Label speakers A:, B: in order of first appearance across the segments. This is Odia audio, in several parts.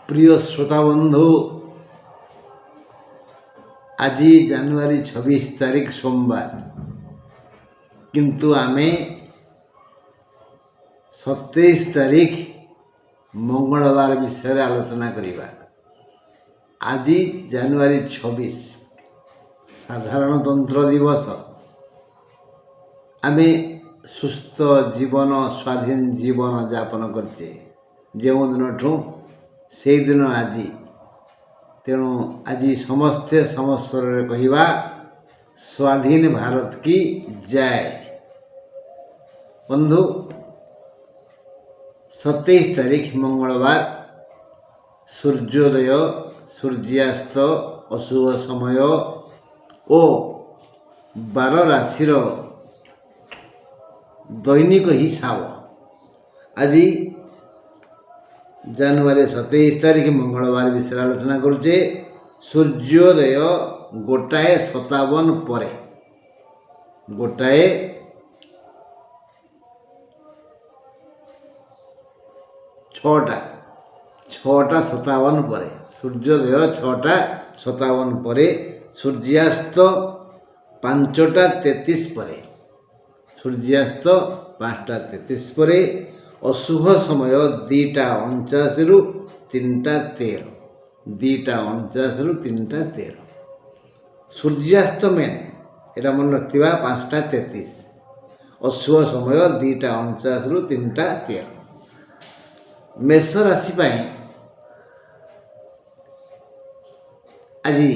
A: প্রিয় শ্রোতা বন্ধু, আজি জানুয়ারি 26 তারিখ সোমবার, কিন্তু আমি 27 তারিখ মঙ্গলবার বিষয়ে আলোচনা করিবা। আজি জানুয়ারি 26 সাধারণতন্ত্র দিবস। আমি সুস্থ জীবন, স্বাধীন জীবন যাপন করছে ଯେଉଁ ଦିନଠୁ সেই দিନ আজি। ତେଣୁ ଆଜି ସମସ୍ତେ ସମସ୍ତରରେ କହିବା ସ୍ୱାଧୀନ ଭାରତ କି ଜୟ। ବନ୍ଧୁ, 27 ତାରିଖ ମଙ୍ଗଳବାର, ସୂର୍ଯ୍ୟୋଦୟ, ସୂର୍ଯ୍ୟାସ୍ତ, ଅଶୁଭ ସମୟ ଓ 12 ରାଶିର ଦୈନିକ ହିସାବ। ଆଜି ଜାନୁଆରୀ 27 ତାରିଖ ମଙ୍ଗଳବାର ବିଷୟରେ ଆଲୋଚନା କରୁଛେ। ସୂର୍ଯ୍ୟୋଦୟ 1:57 ପରେ, 6:57 ପରେ, ସୂର୍ଯ୍ୟୋଦୟ 6:57 ପରେ, ସୂର୍ଯ୍ୟାସ୍ତ 5:33 ପରେ, ସୂର୍ଯ୍ୟାସ୍ତ 5:33 ପରେ, ଅଶୁଭ ସମୟ 2:49ରୁ 3:13, 2:49ରୁ 3:13। ସୂର୍ଯ୍ୟାସ୍ତ ମେନ୍, এটা মনে ରଖିଥିବା 5:33, ଅଶୁଭ ସମୟ 2:49ରୁ 3:13। ମେଷ ରାଶି ପାଇଁ ଆଜି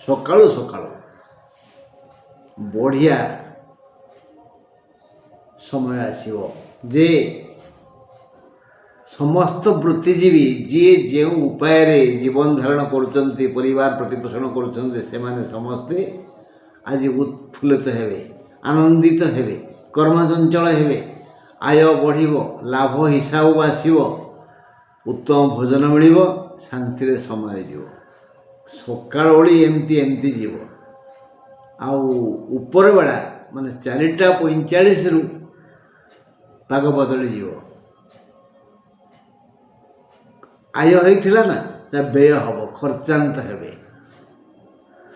A: ସକାଳୁ ବଢ଼ିଆ ସମୟ ଆସିବ ଯେ ସମସ୍ତ ବୃତ୍ତିଜୀବୀ ଯିଏ ଯେଉଁ ଉପାୟରେ ଜୀବନ ଧାରଣ କରୁଛନ୍ତି, ପରିବାର ପ୍ରତିପୋଷଣ କରୁଛନ୍ତି, ସେମାନେ ସମସ୍ତେ ଆଜି ଉତ୍ଫୁଲ୍ଲିତ ହେବେ, ଆନନ୍ଦିତ ହେବେ, କର୍ମଚଞ୍ଚଳ ହେବେ, ଆୟ ବଢ଼ିବ, ଲାଭ ହିସାବକୁ ଆସିବ, ଉତ୍ତମ ଭୋଜନ ମିଳିବ, ଶାନ୍ତିରେ ସମୟ ଯିବ। ସକାଳ ଓଳି ଏମିତି ଯିବ। ଆଉ ଉପରବେଳା ମାନେ 4:45ରୁ ପାଗ ବଦଳିଯିବ। ଆୟ ହେଇଥିଲା ନା ବ୍ୟୟ ହେବ, ଖର୍ଚ୍ଚାନ୍ତ ହେବେ,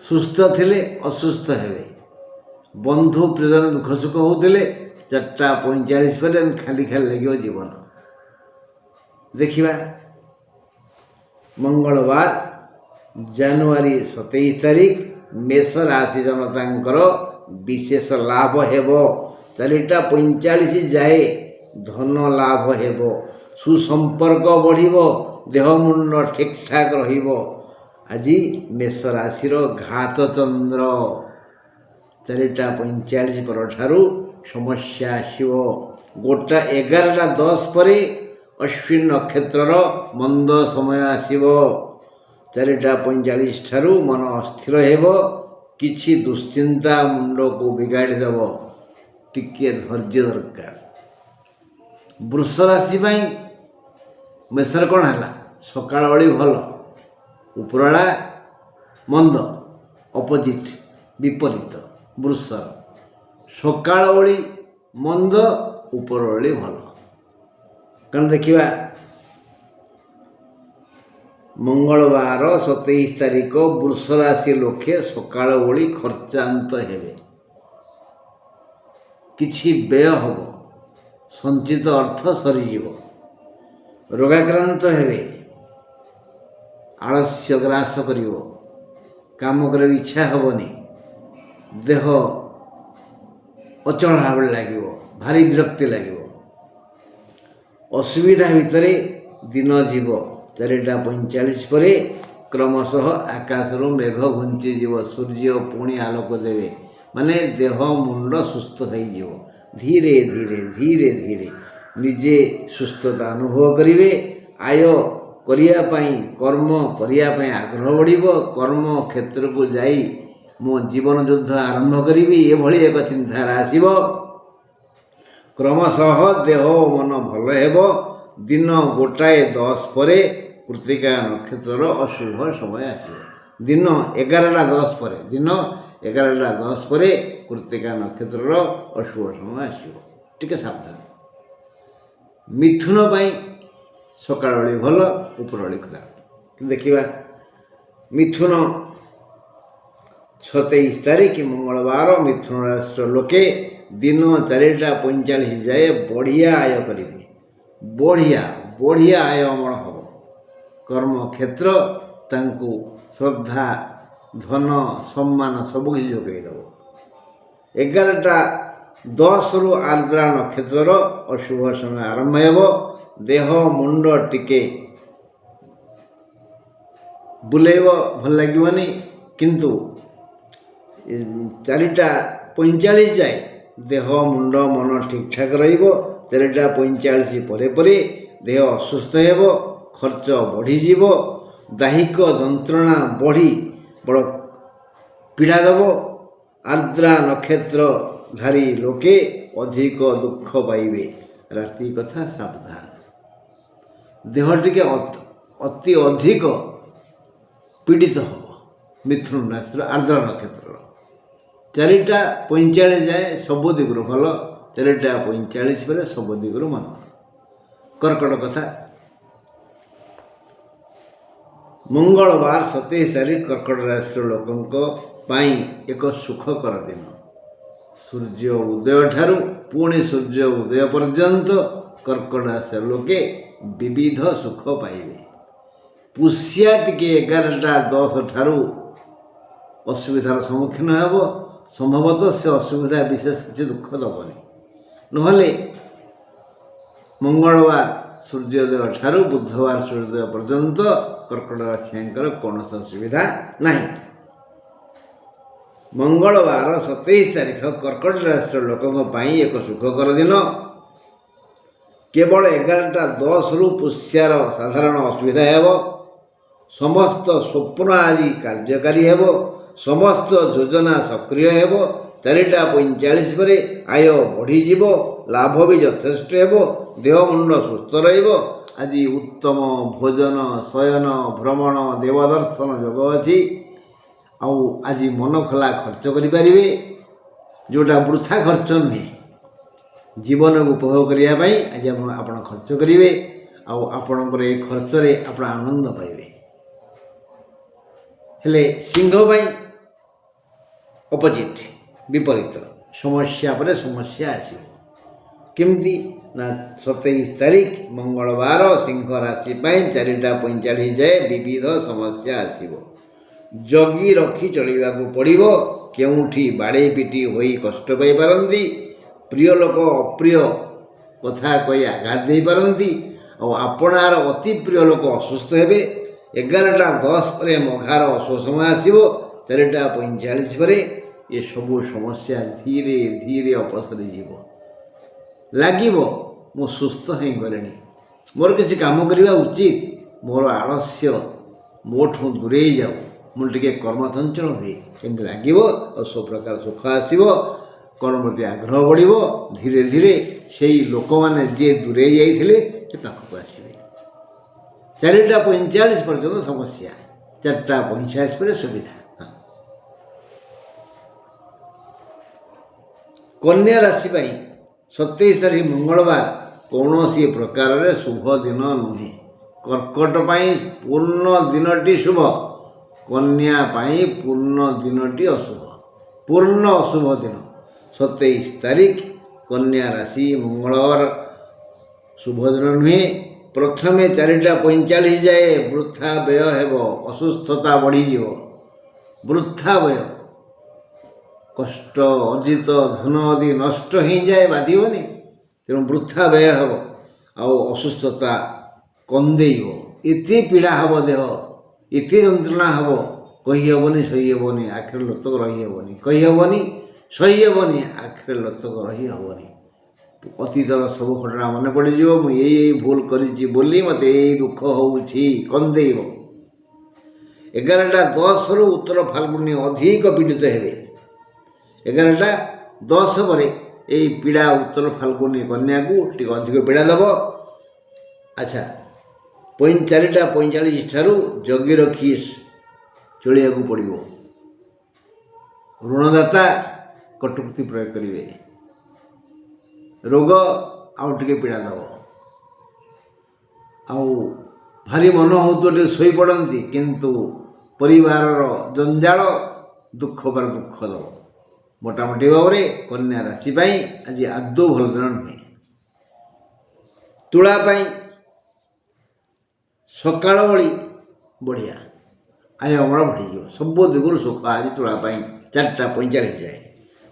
A: ସୁସ୍ଥ ଥିଲେ ଅସୁସ୍ଥ ହେବେ, ବନ୍ଧୁ ପ୍ରିୟଜନ ଦୁଃଖ ସୁଖ ହେଉଥିଲେ 4:45 ପରେ ଖାଲି ଲାଗିବ ଜୀବନ। ଦେଖିବା, ମଙ୍ଗଳବାର ଜାନୁଆରୀ 27 ତାରିଖ ମେଷ ରାଶି ଜନତାଙ୍କର ବିଶେଷ ଲାଭ ହେବ। 4:45 ଯାଏ ଧନ ଲାଭ ହେବ, ସୁସମ୍ପର୍କ ବଢ଼ିବ, ଦେହ ମୁଣ୍ଡ ଠିକ୍ ଠାକ୍ ରହିବ। ଆଜି ମେଷ ରାଶିର ଘାତ ଚନ୍ଦ୍ର 4:45 ପରଠାରୁ ସମସ୍ୟା ଆସିବ। 11:10 ପରେ ଅଶ୍ୱିନ ନକ୍ଷତ୍ରର ମନ୍ଦ ସମୟ ଆସିବ। 4:45 ଠାରୁ ମନ ଅସ୍ଥିର ହେବ, କିଛି ଦୁଶ୍ଚିନ୍ତା ମୁଣ୍ଡକୁ ବିଗାଡ଼ି ଦେବ, ଟିକିଏ ଧୈର୍ଯ୍ୟ ଦରକାର। ବୃଷ ରାଶି ପାଇଁ ମେଷର କ'ଣ ହେଲା? ସକାଳ ଓଳି ଭଲ, ଉପରବେଳା ମନ୍ଦ, ଅପୋଜିଟ୍, ବିପରୀତ। ବୃଷର ସକାଳ ଓଳି ମନ୍ଦ, ଉପରଓଳି ଭଲ। କାରଣ ଦେଖିବା, ମଙ୍ଗଳବାର 27 ତାରିଖ ବୃଷ ରାଶି ଲୋକେ ସକାଳ ଓଳି ଖର୍ଚ୍ଚାନ୍ତ ହେବେ, କିଛି ବ୍ୟୟ ହେବ, ସଞ୍ଚିତ ଅର୍ଥ ସରିଯିବ, ରୋଗାକ୍ରାନ୍ତ ହେବେ, ଆଳସ୍ୟ ଗ୍ରାସ କରିବ, କାମ କରିବାକୁ ଇଚ୍ଛା ହେବନି, ଦେହ ଅଚଳ ଭାବରେ ଲାଗିବ, ଭାରି ବିରକ୍ତି ଲାଗିବ, ଅସୁବିଧା ଭିତରେ ଦିନ ଯିବ। 4:45 ପରେ କ୍ରମଶଃ ଆକାଶରୁ ମେଘ ଘୁଞ୍ଚିଯିବ, ସୂର୍ଯ୍ୟ ପୁଣି ଆଲୋକ ଦେବେ, ମାନେ ଦେହ ମୁଣ୍ଡ ସୁସ୍ଥ ହୋଇଯିବ। ଧୀରେ ଧୀରେ ନିଜେ ସୁସ୍ଥତା ଅନୁଭବ କରିବେ। ଆୟ କରିବା ପାଇଁ, କର୍ମ କରିବା ପାଇଁ ଆଗ୍ରହ ବଢ଼ିବ। କର୍ମ କ୍ଷେତ୍ରକୁ ଯାଇ ମୁଁ ଜୀବନ ଯୁଦ୍ଧ ଆରମ୍ଭ କରିବି, ଏଭଳି ଏକ ଚିନ୍ତାଧାରା ଆସିବ। କ୍ରମଶଃ ଦେହ ଓ ମନ ଭଲ ହେବ। ଦିନ 1:10 ପରେ କୃତ୍ତିକା ନକ୍ଷତ୍ରର ଅଶୁଭ ସମୟ ଆସିବ। ଦିନ 11:10 ପରେ, କୃତ୍ତିକା ନକ୍ଷତ୍ରର ଅଶୁଭ ସମୟ ଆସିବ, ଟିକେ ସାବଧାନ। ମିଥୁନ ପାଇଁ ସକାଳ ଓଳି ଭଲ, ଉପର ଓଳି ଖରାପ। ଦେଖିବା ମିଥୁନ 27 ତାରିଖ ମଙ୍ଗଳବାର, ମିଥୁନ ରାଶିର ଲୋକେ ଦିନ 4ଟା 45 ଯାଏ ବଢ଼ିଆ ଆୟ କରିବେ। ବଢ଼ିଆ ଆୟ ଅମଳ ହେବ। କର୍ମକ୍ଷେତ୍ର ତାଙ୍କୁ ଶ୍ରଦ୍ଧା, ଧନ, ସମ୍ମାନ ସବୁକିଛି ଯୋଗାଇ ଦେବ। 11ଟା 10ରୁ ଆର୍ଦ୍ରା ନକ୍ଷତ୍ରର ଅଶୁଭ ସମୟ ଆରମ୍ଭ ହେବ। ଦେହ ମୁଣ୍ଡ ଟିକେ ବୁଲେଇବ, ଭଲ ଲାଗିବନି, କିନ୍ତୁ 4ଟା 45 ଯାଏ ଦେହ ମୁଣ୍ଡ ମନ ଠିକ୍ ଠାକ୍ ରହିବ। 4ଟା 45 ପରେ ଦେହ ଅସୁସ୍ଥ ହେବ, ଖର୍ଚ୍ଚ ବଢ଼ିଯିବ, ଦାହିକ ଯନ୍ତ୍ରଣା ବଢ଼ି ବଡ଼ ପୀଡ଼ା ଦେବ। ଆର୍ଦ୍ରା ନକ୍ଷତ୍ରଧାରୀ ଲୋକେ ଅଧିକ ଦୁଃଖ ପାଇବେ। ରାତି କଥା ସାବଧାନ। ଦେହ ଟିକେ ଅତି ଅଧିକ ପୀଡ଼ିତ ହେବ। ମିଥୁନ ରାଶିର ଆର୍ଦ୍ରା ନକ୍ଷତ୍ରର 4ଟା 45 ଯାଏ ସବୁ ଦିଗରୁ ଭଲ, 4ଟା 45 ପରେ ସବୁ ଦିଗରୁ ମନ୍ଦ। କର୍କଟ କଥା, ମଙ୍ଗଳବାର 27 ତାରିଖ କର୍କଟ ରାଶିର ଲୋକଙ୍କ ପାଇଁ ଏକ ସୁଖକର ଦିନ। ସୂର୍ଯ୍ୟ ଉଦୟ ଠାରୁ ପୁଣି ସୂର୍ଯ୍ୟ ଉଦୟ ପର୍ଯ୍ୟନ୍ତ କର୍କଟ ରାଶିର ଲୋକେ ବିବିଧ ସୁଖ ପାଇବେ। ପୁଷ୍ୟା ଟିକେ 11ଟା 10 ଠାରୁ ଅସୁବିଧାର ସମ୍ମୁଖୀନ ହେବ। ସମ୍ଭବତଃ ସେ ଅସୁବିଧା ବିଶେଷ କିଛି ଦୁଃଖ ଦେବନି। ନହେଲେ ମଙ୍ଗଳବାର ସୂର୍ଯ୍ୟୋଦୟ ଠାରୁ ବୁଧବାର ସୂର୍ଯ୍ୟୋଦୟ ପର୍ଯ୍ୟନ୍ତ କର୍କଟ ରାଶିଙ୍କର କୌଣସି ଅସୁବିଧା ନାହିଁ। ମଙ୍ଗଳବାର 27 ତାରିଖ କର୍କଟ ରାଶିର ଲୋକଙ୍କ ପାଇଁ ଏକ ସୁଖକର ଦିନ। କେବଳ 11ଟା 10ରୁ ପୁଷ୍ୟାର ସାଧାରଣ ଅସୁବିଧା ହେବ। ସମସ୍ତ ସ୍ୱପ୍ନ ଆଜି କାର୍ଯ୍ୟକାରୀ ହେବ। ସମସ୍ତ ଯୋଜନା ସକ୍ରିୟ ହେବ। 4ଟା 45 ପରେ ଆୟ ବଢ଼ିଯିବ, ଲାଭ ବି ଯଥେଷ୍ଟ ହେବ, ଦେହ ମୁଣ୍ଡ ସୁସ୍ଥ ରହିବ। ଆଜି ଉତ୍ତମ ଭୋଜନ, ଶୟନ, ଭ୍ରମଣ, ଦେବଦର୍ଶନ ଯୋଗ ଅଛି। ଆଉ ଆଜି ମନ ଖୋଲା ଖର୍ଚ୍ଚ କରିପାରିବେ, ଯେଉଁଟା ବୃଥା ଖର୍ଚ୍ଚ ନୁହେଁ। ଜୀବନକୁ ଉପଭୋଗ କରିବା ପାଇଁ ଆଜି ଆପଣ ଖର୍ଚ୍ଚ କରିବେ, ଆଉ ଆପଣଙ୍କର ଏ ଖର୍ଚ୍ଚରେ ଆପଣ ଆନନ୍ଦ ପାଇବେ। ହେଲେ ସିଂହ ପାଇଁ ଅପୋଜିଟ୍, ବିପରୀତ। ସମସ୍ୟା ପରେ ସମସ୍ୟା ଆସିବ। କେମିତି ନା 27 ତାରିଖ ମଙ୍ଗଳବାର ସିଂହ ରାଶି ପାଇଁ 4ଟା 45 ଯାଏ ବିବିଧ ସମସ୍ୟା ଆସିବ। ଜଗି ରଖି ଚଳିବାକୁ ପଡ଼ିବ। କେଉଁଠି ବାଡ଼େଇ ପିଟି ହୋଇ କଷ୍ଟ ପାଇପାରନ୍ତି। ପ୍ରିୟ ଲୋକ ଅପ୍ରିୟ କଥା କହି ଆଘାତ ଦେଇପାରନ୍ତି। ଆଉ ଆପଣଙ୍କର ଅତି ପ୍ରିୟ ଲୋକ ଅସୁସ୍ଥ ହେବେ। 11ଟା 10 ପରେ ମଘାର ଅଶୁଭ ସମୟ ଆସିବ। 4ଟା 45 ପରେ ଏସବୁ ସମସ୍ୟା ଧୀରେ ଧୀରେ ଅପସରି ଯିବ। ଲାଗିବ ମୁଁ ସୁସ୍ଥ ହେଇଗଲିଣି, ମୋର କିଛି କାମ କରିବା ଉଚିତ, ମୋର ଆଳସ୍ୟ ମୋଠୁ ଦୂରେଇ ଯାଉ, ମୁଁ ଟିକେ କର୍ମଚଞ୍ଚଳ ହୁଏ, ଏମିତି ଲାଗିବ। ଆଉ ସବୁ ପ୍ରକାର ସୁଖ ଆସିବ, କର୍ମ ପ୍ରତି ଆଗ୍ରହ ବଢ଼ିବ। ଧୀରେ ଧୀରେ ସେଇ ଲୋକମାନେ ଯିଏ ଦୂରେଇ ଯାଇଥିଲେ ସେ ପାଖକୁ ଆସିବେ। 4ଟା 45 ପର୍ଯ୍ୟନ୍ତ ସମସ୍ୟା, 4ଟା 45 ପରେ ସୁବିଧା। କନ୍ୟା ରାଶି ପାଇଁ 27 ତାରିଖ ମଙ୍ଗଳବାର କୌଣସି ପ୍ରକାରରେ ଶୁଭ ଦିନ ନୁହେଁ। କର୍କଟ ପାଇଁ ପୂର୍ଣ୍ଣ ଦିନଟି ଶୁଭ, କନ୍ୟା ପାଇଁ ପୂର୍ଣ୍ଣ ଦିନଟି ଅଶୁଭ, ପୂର୍ଣ୍ଣ ଅଶୁଭ ଦିନ। 27 ତାରିଖ କନ୍ୟା ରାଶି ମଙ୍ଗଳବାର ଶୁଭ ଦିନ ନୁହେଁ। ପ୍ରଥମେ 4ଟା 45 ଯାଏ ବୃଥା ବ୍ୟୟ ହେବ, ଅସୁସ୍ଥତା ବଢ଼ିଯିବ। ବୃଥା ବ୍ୟୟ, କଷ୍ଟ ଅର୍ଜିତ ଧନ ଆଦି ନଷ୍ଟ ହେଇଯାଏ, ବାଧିବନି। ତେଣୁ ବୃଥା ବ୍ୟୟ ହେବ, ଆଉ ଅସୁସ୍ଥତା କନ୍ଦେଇବ। ଏତେ ପୀଡ଼ା ହେବ, ଦେହ ଏତେ ଯନ୍ତ୍ରଣା ହେବ, କହିହେବନି, ସହିହେବନି, ଆଖିରେ ଲୋତକ ରହିହେବନି, କହିହେବନି, ସହିହେବନି, ଆଖିରେ ଲୋତକ ରହିହେବନି। ଅତୀତର ସବୁ ଘଟଣା ମନେ ପଡ଼ିଯିବ। ମୁଁ ଏଇ ଭୁଲ କରିଛି ବୋଲି ମୋତେ ଏଇ ଦୁଃଖ ହେଉଛି, କନ୍ଦେଇବ। 11ଟା 10ରୁ ଉତ୍ତର ଫାଲ୍ଗୁନି ଅଧିକ ପୀଡ଼ିତ ହେବେ। 11ଟା 10 ପରେ ଏଇ ପୀଡ଼ା ଉତ୍ତର ଫାଲ୍ଗୁନି କନ୍ୟାକୁ ଟିକେ ଅଧିକ ପୀଡ଼ା ଦେବ। ଆଚ୍ଛା, 4ଟା 45 ଠାରୁ ଜଗି ରଖି ଚଳିବାକୁ ପଡ଼ିବ। ଋଣଦାତା କଟୁକ୍ତି ପ୍ରୟୋଗ କରିବେ। ରୋଗ ଆଉ ଟିକେ ପୀଡ଼ା ଦେବ। ଆଉ ଭାରି ମନ ହେଉଥିବ ଟିକେ ଶୋଇପଡ଼ନ୍ତି, କିନ୍ତୁ ପରିବାରର ଜଞ୍ଜାଳ ଦୁଃଖ ପରେ ଦୁଃଖ ଦେବ। ମୋଟାମୋଟି ଭାବରେ କନ୍ୟା ରାଶି ପାଇଁ ଆଜି ଆଦୌ ଭଲ ଦିନ ନୁହେଁ। ତୁଳା ପାଇଁ ସକାଳ ଓଳି ବଢ଼ିଆ, ଆୟ ଅମଳ ବଢ଼ିଯିବ, ସବୁ ଦିଗରୁ ସୁଖ ଆଜି ତୁଳା ପାଇଁ 4ଟା 45 ଯାଏ।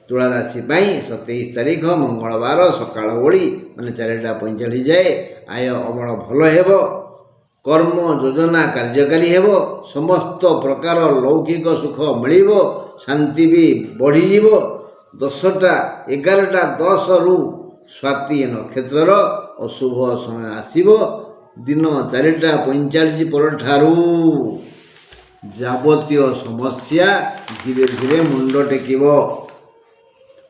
A: ତୁଳା ରାଶି ପାଇଁ 27 ତାରିଖ ମଙ୍ଗଳବାର ସକାଳ ଓଳି ମାନେ 4ଟା 45 ଯାଏ ଆୟ ଅମଳ ଭଲ ହେବ। କର୍ମ ଯୋଜନା କାର୍ଯ୍ୟକାରୀ ହେବ। ସମସ୍ତ ପ୍ରକାର ଲୌକିକ ସୁଖ ମିଳିବ। ଶାନ୍ତି ବି ବଢ଼ିଯିବ। 10ଟା 11:10 ସ୍ୱାତି ନକ୍ଷତ୍ରର ଅଶୁଭ ସମୟ ଆସିବ। ଦିନ 4ଟା 45 ପରଠାରୁ ଯାବତୀୟ ସମସ୍ୟା ଧୀରେ ଧୀରେ ମୁଣ୍ଡ ଟେକିବ।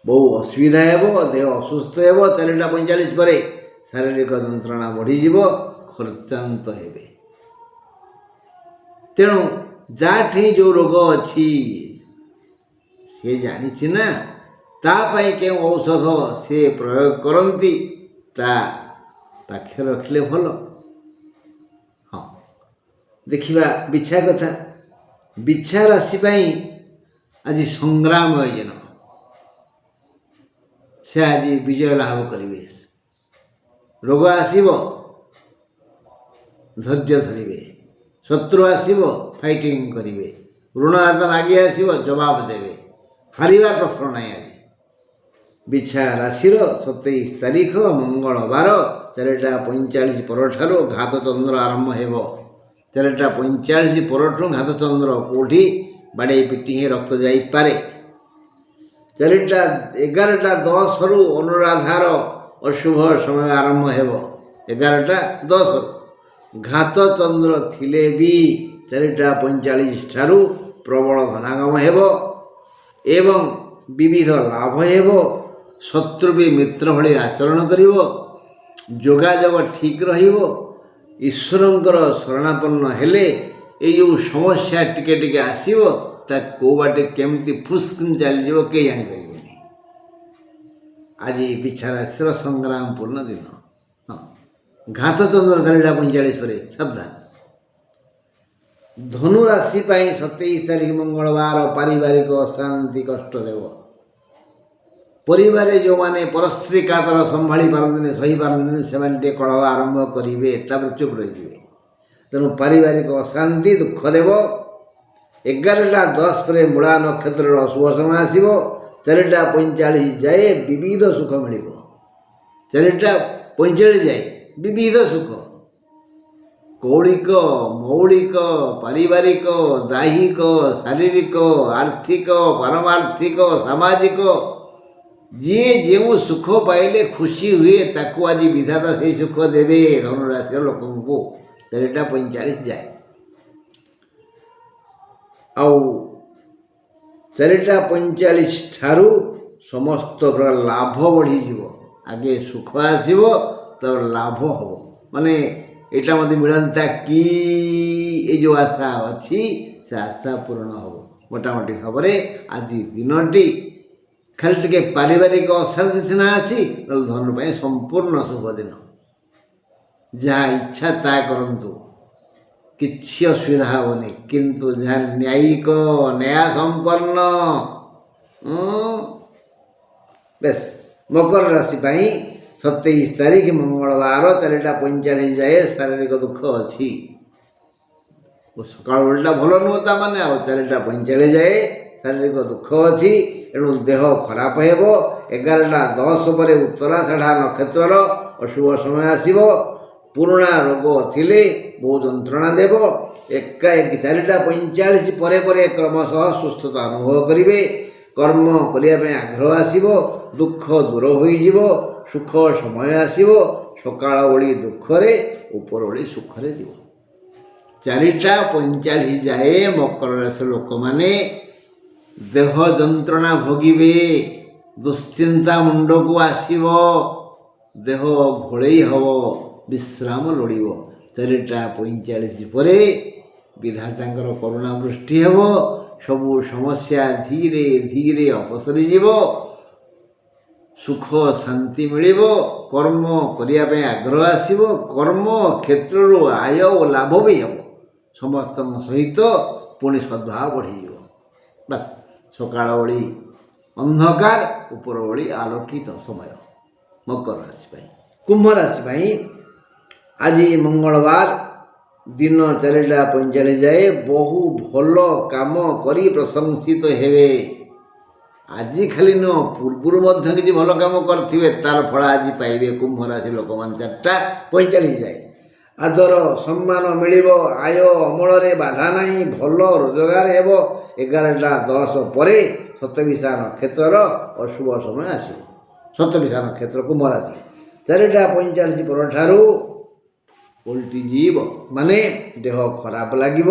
A: ବହୁ ଅସୁବିଧା ହେବ, ଦେହ ଅସୁସ୍ଥ ହେବ। 4ଟା 45 ପରେ ଶାରୀରିକ ଯନ୍ତ୍ରଣା ବଢ଼ିଯିବ, ଖର୍ଚ୍ଚାନ୍ତ ହେବେ। ତେଣୁ ଯାଠି ଯେଉଁ ରୋଗ ଅଛି ସେ ଜାଣିଛି ନା, ତା ପାଇଁ କେଉଁ ଔଷଧ ସେ ପ୍ରୟୋଗ କରନ୍ତି ତା ପାଖରେ ରଖିଲେ ଭଲ। ହଁ, ଦେଖିବା ବିଛା କଥା। ବିଛା ରାଶି ପାଇଁ ଆଜି ସଂଗ୍ରାମମୟ ଦିନ। ସେ ଆଜି ବିଜୟ ଲାଭ କରିବେ। ରୋଗ ଆସିବ, ଧୈର୍ଯ୍ୟ ଧରିବେ। ଶତ୍ରୁ ଆସିବ, ଫାଇଟିଂ କରିବେ। ଋଣ ହାତ ମାଗି ଆସିବ, ଜବାବ ଦେବେ। ହାରିବା ପ୍ରଶ୍ନ ନାହିଁ। ଆଜି ବିଛା ରାଶିର 27 ତାରିଖ ମଙ୍ଗଳବାର 4ଟା 45 ପରଠାରୁ ଘାତ ଚନ୍ଦ୍ର ଆରମ୍ଭ ହେବ। 4ଟା 45 ପରଠୁ ଘାତ ଚନ୍ଦ୍ର କେଉଁଠି ବାଡ଼େଇ ପିଟି ହିଁ ରକ୍ତ ଯାଇପାରେ। 11:10 ଅନୁରାଧାର ଅଶୁଭ ସମୟ ଆରମ୍ଭ ହେବ। 11:10 ଘାତ ଚନ୍ଦ୍ର ଥିଲେ ବି 4ଟା 45 ଠାରୁ ପ୍ରବଳ ଧନାଗମ ହେବ ଏବଂ ବିବିଧ ଲାଭ ହେବ। ଶତ୍ରୁ ବି ମିତ୍ର ଭଳି ଆଚରଣ କରିବ। ଯୋଗାଯୋଗ ଠିକ୍ ରହିବ। ଈଶ୍ୱରଙ୍କର ଶରଣାପନ୍ନ ହେଲେ ଏଇ ଯେଉଁ ସମସ୍ୟା ଟିକେ ଟିକେ ଆସିବ ତା କେଉଁ ବାଟେ କେମିତି ଫୁସ୍କିନ୍ ଚାଲିଯିବ କେହି ଜାଣିପାରିବେନି। ଆଜି ବିଛା ରାଶିର ସଂଗ୍ରାମପୂର୍ଣ୍ଣ ଦିନ। ହଁ, ଘାତ ଚନ୍ଦ୍ର 4ଟା 45 ପରେ ସାବଧାନ। ଧନୁ ରାଶି ପାଇଁ 27 ତାରିଖ ମଙ୍ଗଳବାର ପାରିବାରିକ ଅଶାନ୍ତି କଷ୍ଟ ଦେବ। ପରିବାରରେ ଯେଉଁମାନେ ପରସ୍ତ୍ରୀ କାତର ସମ୍ଭାଳି ପାରନ୍ତିନି, ସହିପାରନ୍ତିନି, ସେମାନେ ଟିକେ କଳହ ଆରମ୍ଭ କରିବେ, ତାପରେ ଚୁପ୍ ରହିଯିବେ। ତେଣୁ ପାରିବାରିକ ଅଶାନ୍ତି ଦୁଃଖ ଦେବ। 11:10 ପରେ ମୂଳା ନକ୍ଷତ୍ରର ଅଶୁଭ ସମୟ ଆସିବ। 4ଟା 45 ଯାଏ ବିବିଧ ସୁଖ ମିଳିବ। 4ଟା 45 ଯାଏ ବିବିଧ ସୁଖ, କୌଳିକ, ମୌଳିକ, ପାରିବାରିକ, ଦାହିକ, ଶାରୀରିକ, ଆର୍ଥିକ, ପାରମାର୍ଥିକ, ସାମାଜିକ, ଯିଏ ଯେଉଁ ସୁଖ ପାଇଲେ ଖୁସି ହୁଏ ତାକୁ ଆଜି ବିଧାତା ସେହି ସୁଖ ଦେବେ ଧନୁରାଶିର ଲୋକଙ୍କୁ। 4ଟା 45 ଯାଏ। ଆଉ 4ଟା 45 ଠାରୁ ସମସ୍ତ ପ୍ରକାର ଲାଭ ବଢ଼ିଯିବ। ଆଗେ ସୁଖ ଆସିବ, ତାପରେ ଲାଭ ହେବ। ମାନେ ଏଇଟା ମୋତେ ମିଳନ୍ତା କି, ଏ ଯେଉଁ ଆଶା ଅଛି ସେ ଆଶା ପୂରଣ ହେବ। ମୋଟାମୋଟି ଭାବରେ ଆଜି ଦିନଟି ଖାଲି ଟିକେ ପାରିବାରିକ ଅଶାନ୍ତି ସିନା ଅଛି, ନହେଲେ ଧନୁ ପାଇଁ ସମ୍ପୂର୍ଣ୍ଣ ଶୁଭ ଦିନ। ଯାହା ଇଚ୍ଛା ତାହା କରନ୍ତୁ, କିଛି ଅସୁବିଧା ହେବନି। କିନ୍ତୁ ଯାହା ନ୍ୟାୟିକ, ନ୍ୟାୟ ସମ୍ପନ୍ନ। ବେଶ୍, ମକର ରାଶି ପାଇଁ 27 ତାରିଖ ମଙ୍ଗଳବାର 4ଟା 45 ଯାଏ ଶାରୀରିକ ଦୁଃଖ ଅଛି। ସକାଳ ଓଳିଟା ଭଲ ନୁହଁ, ତାମାନେ ଆଉ 4ଟା 45 ଯାଏ ଶାରୀରିକ ଦୁଃଖ ଅଛି। ଏଣୁ ଦେହ ଖରାପ ହେବ। 11:10 ପରେ ଉତ୍ତରାଷାଢ଼ା ନକ୍ଷତ୍ରର ଅଶୁଭ ସମୟ ଆସିବ। ପୁରୁଣା ରୋଗ ଥିଲେ ବହୁ ଯନ୍ତ୍ରଣା ଦେବ। 4ଟା 45 ପରେ ପରେ କ୍ରମଶଃ ସୁସ୍ଥତା ଅନୁଭବ କରିବେ। କର୍ମ କରିବା ପାଇଁ ଆଗ୍ରହ ଆସିବ। ଦୁଃଖ ଦୂର ହୋଇଯିବ। ସୁଖ ସମୟ ଆସିବ। ସକାଳ ଓଳି ଦୁଃଖରେ, ଉପର ଓଳି ସୁଖରେ ଯିବ। 4ଟା 45 ଯାଏ ମକର ରାଶି ଲୋକମାନେ ଦେହ ଯନ୍ତ୍ରଣା ଭୋଗିବେ। ଦୁଶ୍ଚିନ୍ତା ମୁଣ୍ଡକୁ ଆସିବ। ଦେହ ଘୋଳେଇ ହେବ, ବିଶ୍ରାମ ଲୋଡ଼ିବ। 4ଟା 45 ପରେ ବିଧାତାଙ୍କର କରୁଣା ବୃଷ୍ଟି ହେବ। ସବୁ ସମସ୍ୟା ଧୀରେ ଧୀରେ ଅପସରିଯିବ। ସୁଖ ଶାନ୍ତି ମିଳିବ, କର୍ମ କରିବା ପାଇଁ ଆଗ୍ରହ ଆସିବ, କର୍ମ କ୍ଷେତ୍ରରୁ ଆୟ ଓ ଲାଭ ବି ହେବ, ସମସ୍ତଙ୍କ ସହିତ ପୁଣି ସଦ୍ଭାବ ବଢ଼ିଯିବ। ବାସ୍ ସକାଳ ଓଳି ଅନ୍ଧକାର, ଉପର ଓଳି ଆଲୋକିତ ସମୟ ମକର ରାଶି ପାଇଁ। କୁମ୍ଭ ରାଶି ପାଇଁ ଆଜି ମଙ୍ଗଳବାର ଦିନ 4ଟା 45 ଯାଏ ବହୁ ଭଲ କାମ କରି ପ୍ରଶଂସିତ ହେବେ। ଆଜି ଖାଲି ନୁହଁ, ପୂର୍ବରୁ ମଧ୍ୟ କିଛି ଭଲ କାମ କରିଥିବେ, ତାର ଫଳ ଆଜି ପାଇବେ କୁମ୍ଭ ରାଶି ଲୋକମାନେ 4ଟା 45 ଯାଏ। ଆଦର ସମ୍ମାନ ମିଳିବ, ଆୟ ଅମଳରେ ବାଧା ନାହିଁ, ଭଲ ରୋଜଗାର ହେବ। 11ଟା 10 ପରେ ଶତବିଶା ନକ୍ଷତ୍ରର ଅଶୁଭ ସମୟ ଆସିବ। ଶତବିଶା ନକ୍ଷତ୍ର କୁମ୍ଭ ରାଶି 4ଟା 45 ପରଠାରୁ ଓଲଟିଯିବ, ମାନେ ଦେହ ଖରାପ ଲାଗିବ,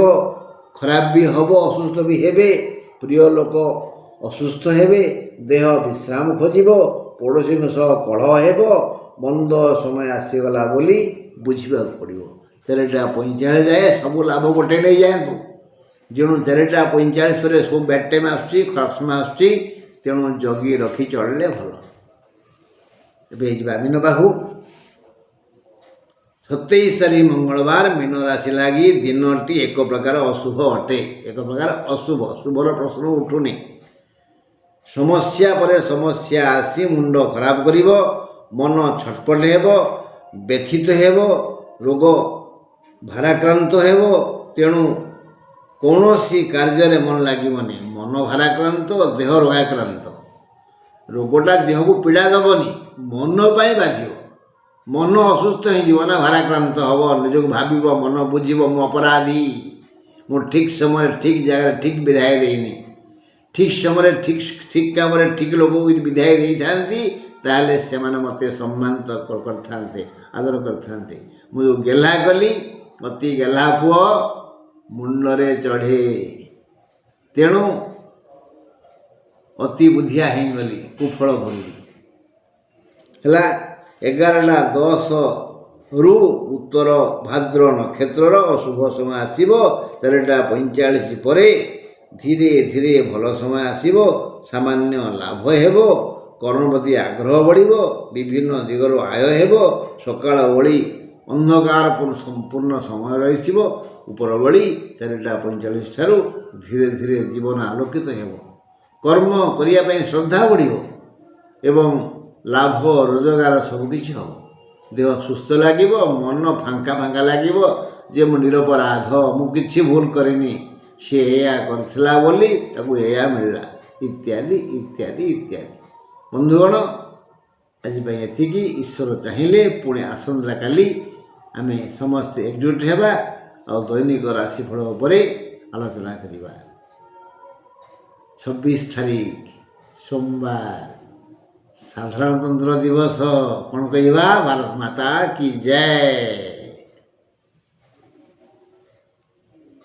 A: ଖରାପ ବି ହେବ, ଅସୁସ୍ଥ ବି ହେବେ, ପ୍ରିୟ ଲୋକ ଅସୁସ୍ଥ ହେବେ, ଦେହ ବିଶ୍ରାମ ଖୋଜିବ, ପଡ଼ୋଶୀଙ୍କ ସହ କଳହ ହେବ, ମନ୍ଦ ସମୟ ଆସିଗଲା ବୋଲି ବୁଝିବାକୁ ପଡ଼ିବ। 4ଟା 45 ଯାଏ ସବୁ ଲାଭ ଗୋଟେ ନେଇଯାଆନ୍ତୁ। ଯେଣୁ 4ଟା 45 ପରେ ସବୁ ବ୍ୟାଡ୍ ଟାଇମ୍ ଆସୁଛି, ଖରାପ ସମୟ ଆସୁଛି, ତେଣୁ ଜଗି ରଖି ଚଳିଲେ ଭଲ। ଏବେ ଯିବା ମୀନ ପାଖକୁ। 27 ତାରିଖ ମଙ୍ଗଳବାର ମୀନ ରାଶି ଲାଗି ଦିନଟି ଏକ ପ୍ରକାର ଅଶୁଭ ଅଟେ। ଏକ ପ୍ରକାର ଅଶୁଭ, ଶୁଭର ପ୍ରଶ୍ନ ଉଠୁନି। ସମସ୍ୟା ପରେ ସମସ୍ୟା ଆସି ମୁଣ୍ଡ ଖରାପ କରିବ, ମନ ଛଟପଟ ହେବ, ବ୍ୟଥିତ ହେବ, ରୋଗ ଭାରାକ୍ରାନ୍ତ ହେବ। ତେଣୁ କୌଣସି କାର୍ଯ୍ୟରେ ମନ ଲାଗିବନି। ମନ ଭାରାକ୍ରାନ୍ତ, ଦେହ ରୋଗାକ୍ରାନ୍ତ। ରୋଗଟା ଦେହକୁ ପୀଡ଼ା ଦେବନି, ମନ ପାଇଁ ବାଧିବ। ମନ ଅସୁସ୍ଥ ହେଇଯିବ ନା, ଭାରାକ୍ରାନ୍ତ ହେବ, ନିଜକୁ ଭାବିବ, ମନ ବୁଝିବ ମୁଁ ଅପରାଧୀ, ମୁଁ ଠିକ୍ ସମୟରେ ଠିକ୍ ଜାଗାରେ ଠିକ୍ ବିଧାୟ ଦେଇନି, ଠିକ୍ ସମୟରେ ଠିକ୍ କାମରେ ଠିକ୍ ଲୋକକୁ ବିଧାୟ ଦେଇଥାନ୍ତି, ତାହେଲେ ସେମାନେ ମୋତେ ସମ୍ମାନ କରିଥାନ୍ତେ, ଆଦର କରିଥାନ୍ତେ। ମୁଁ ଯେଉଁ ଗେହ୍ଲା କଲି, ଅତି ଗେହ୍ଲା ପୁଅ ମୁଣ୍ଡରେ ଚଢ଼େ, ତେଣୁ ଅତି ବୁଦ୍ଧିଆ ହେଇଗଲି, କୁଫଳ ଭୋଗିଲି। ହେଲା 11ଟା 10ରୁ ଉତ୍ତର ଭାଦ୍ର ନକ୍ଷତ୍ରର ଅଶୁଭ ସମୟ ଆସିବ। 4ଟା 45 ପରେ ଧୀରେ ଧୀରେ ଭଲ ସମୟ ଆସିବ, ସାମାନ୍ୟ ଲାଭ ହେବ, କର୍ମ ପ୍ରତି ଆଗ୍ରହ ବଢ଼ିବ, ବିଭିନ୍ନ ଦିଗରୁ ଆୟ ହେବ। ସକାଳ ଓଳି ଅନ୍ଧକାର ସମ୍ପୂର୍ଣ୍ଣ ସମୟ ରହିଥିବ, ଉପର ଓଳି 4ଟା 45 ଠାରୁ ଧୀରେ ଧୀରେ ଜୀବନ ଆଲୋକିତ ହେବ, କର୍ମ କରିବା ପାଇଁ ଶ୍ରଦ୍ଧା ବଢ଼ିବ ଏବଂ ଲାଭ ରୋଜଗାର ସବୁକିଛି ହେବ। ଦେହ ସୁସ୍ଥ ଲାଗିବ, ମନ ଫାଙ୍କା ଫାଙ୍କା ଲାଗିବ ଯେ ମୁଁ ନିରପରାଧ, ମୁଁ କିଛି ଭୁଲ କରିନି, ସେ ଏଇଆ କରିଥିଲା ବୋଲି ତାକୁ ଏଇଆ ମିଳିଲା, ଇତ୍ୟାଦି ଇତ୍ୟାଦି ଇତ୍ୟାଦି। ବନ୍ଧୁଗଣ, ଆଜି ପାଇଁ ଏତିକି। ଈଶ୍ୱର ଚାହିଁଲେ ପୁଣି ଆସନ୍ତାକାଲି ଆମେ ସମସ୍ତେ ଏକଜୁଟ ହେବା ଆଉ ଦୈନିକ ରାଶିଫଳ ଉପରେ ଆଲୋଚନା କରିବା। 26 ତାରିଖ ସୋମବାର, ସାଧାରଣତନ୍ତ୍ର ଦିବସ। କ'ଣ କହିବା? ଭାରତ ମାତା କି ଜୟ।